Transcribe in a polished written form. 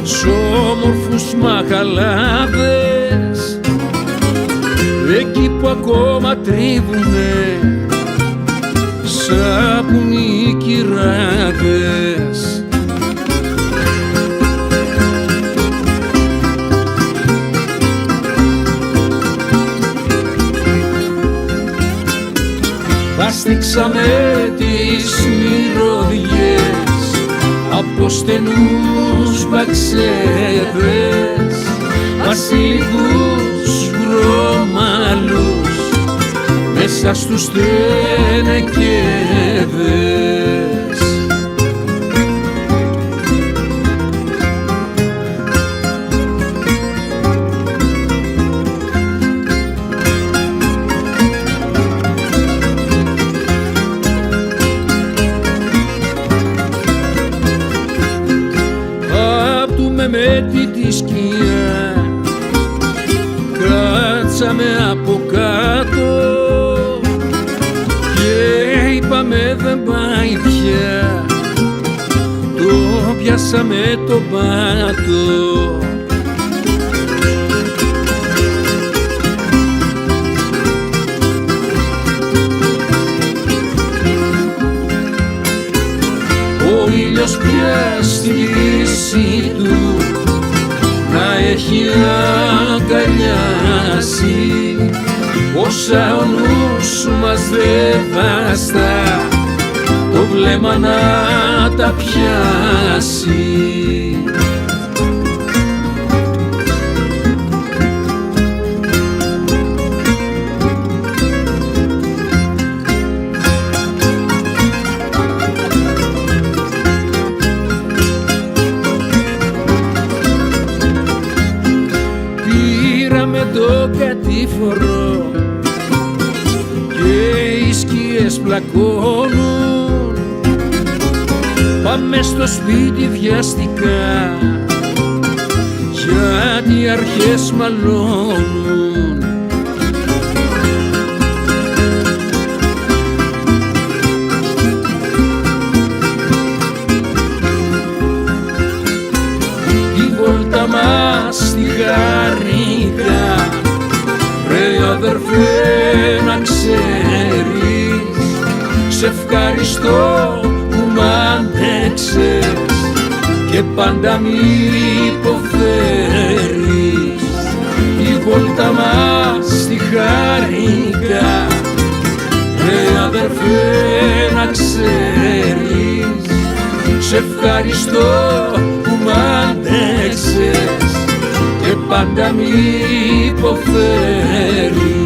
σ' όμορφους μαχαλάδες, εκεί που ακόμα τρίβουνε σαπουνί οι κυράδες. Βάστηξαμε τις μυρωδιές από στενούς μπαξέδες, βασιλικούς βρωμαλούς μέσα στους τενεκέδες. Με τη σκιά κάτσαμε από κάτω και είπαμε δεν πάει πια, το πιάσαμε το πάτο. Ο ήλιος πια στη λύση του να έχει αγκαλιάσει όσα ο νους μας δεν βαστά, το βλέμμα να τα πιάσει. Το κατήφορο και οι σκιές πλακώνουν, πάμε στο σπίτι βιαστικά γιατί οι αρχές μαλώνουν. Τη βόλτα μας στη Γαρρικά, ρε αδερφέ να ξέρεις, σε ευχαριστώ που μ' αντέξες και πάντα μη υποφέρεις. Η βόλτα μας στη Γαρρικά, ρε αδερφέ να ξέρεις, σε ευχαριστώ που μ' αντέξες και πάντα μη υποφέρει.